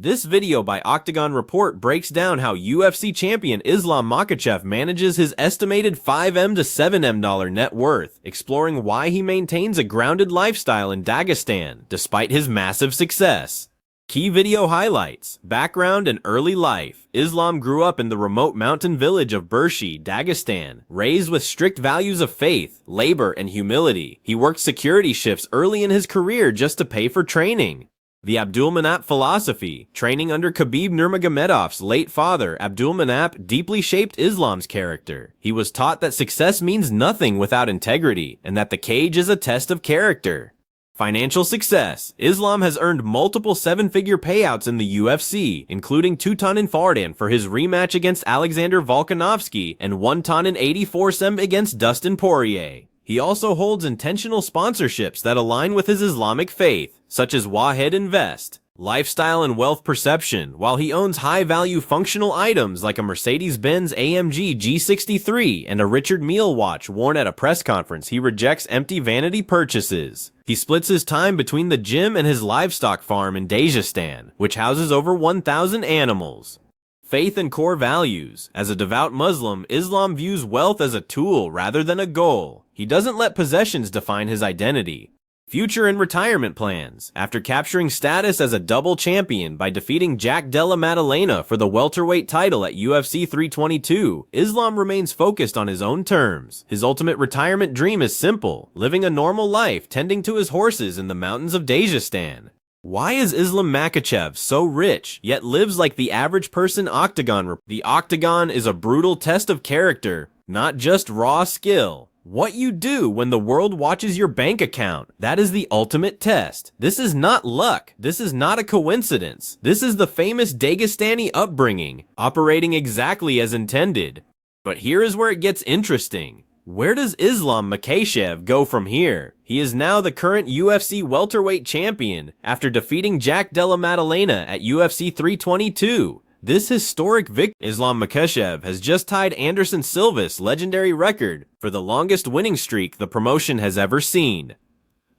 This video by Octagon Report breaks down how UFC champion Islam Makhachev manages his estimated $5M to $7M net worth, exploring why he maintains a grounded lifestyle in Dagestan despite his massive success. Key video highlights, background and early life. Islam grew up in the remote mountain village of Burshi, Dagestan, raised with strict values of faith, labor, and humility. He worked security shifts early in his career just to pay for training. The Abdulmanap philosophy, training under Khabib Nurmagomedov's late father, Abdulmanap, deeply shaped Islam's character. He was taught that success means nothing without integrity, and that the cage is a test of character. Financial success. Islam has earned multiple seven-figure payouts in the UFC, including 2 ton in Fardan for his rematch against Alexander Volkanovski and 1 ton in 84 against Dustin Poirier. He also holds intentional sponsorships that align with his Islamic faith, such as Wahed Invest, lifestyle and wealth perception. While he owns high-value functional items like a Mercedes-Benz AMG G63 and a Richard Mille watch worn at a press conference, he rejects empty vanity purchases. He splits his time between the gym and his livestock farm in Dagestan, which houses over 1,000 animals. Faith and core values. As a devout Muslim, Islam views wealth as a tool rather than a goal. He doesn't let possessions define his identity. Future and retirement plans. After capturing status as a double champion by defeating Jack Della Maddalena for the welterweight title at UFC 322, Islam remains focused on his own terms. His ultimate retirement dream is simple, living a normal life tending to his horses in the mountains of Dagestan. Why is Islam Makhachev so rich, yet lives like the average person? The Octagon is a brutal test of character, not just raw skill. What you do when the world watches your bank account, that is the ultimate test. This is not luck. This is not a coincidence. This is the famous Dagestani upbringing, operating exactly as intended. But here is where it gets interesting. Where does Islam Makhachev go from here? He is now the current UFC welterweight champion after defeating Jack Della Maddalena at UFC 322. This historic victory, Islam Makhachev has just tied Anderson Silva's legendary record for the longest winning streak the promotion has ever seen.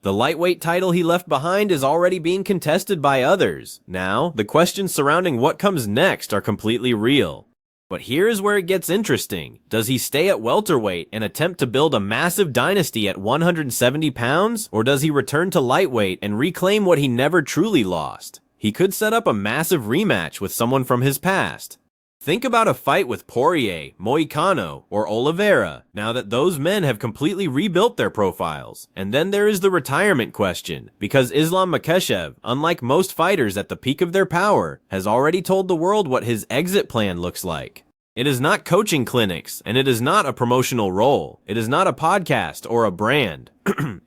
The lightweight title he left behind is already being contested by others. Now, the questions surrounding what comes next are completely real. But here is where it gets interesting. Does he stay at welterweight and attempt to build a massive dynasty at 170 pounds? Or does he return to lightweight and reclaim what he never truly lost? He could set up a massive rematch with someone from his past. Think about a fight with Poirier, Moicano, or Oliveira, now that those men have completely rebuilt their profiles. And then there is the retirement question, because Islam Makhachev, unlike most fighters at the peak of their power, has already told the world what his exit plan looks like. It is not coaching clinics, and it is not a promotional role. It is not a podcast or a brand.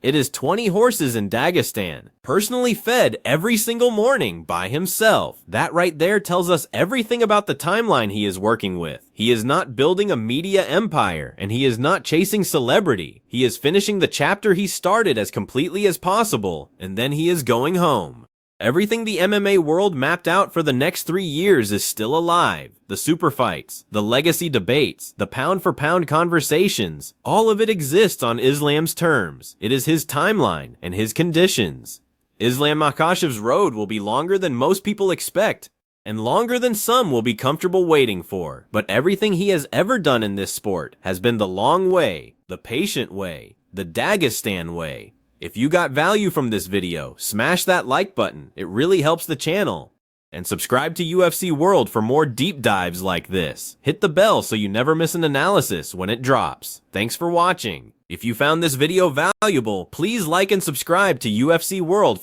It is 20 horses in Dagestan, personally fed every single morning by himself. That right there tells us everything about the timeline he is working with. He is not building a media empire, and he is not chasing celebrity. He is finishing the chapter he started as completely as possible, and then he is going home. Everything the MMA world mapped out for the next 3 years is still alive. The super fights, the legacy debates, the pound-for-pound conversations, all of it exists on Islam's terms. It is his timeline and his conditions. Islam Makhachev's road will be longer than most people expect, and longer than some will be comfortable waiting for. But everything he has ever done in this sport has been the long way, the patient way, the Dagestan way. If you got value from this video, smash that like button. It really helps the channel. And subscribe to UFC World for more deep dives like this. Hit the bell so you never miss an analysis when it drops. Thanks for watching. If you found this video valuable, please like and subscribe to UFC World for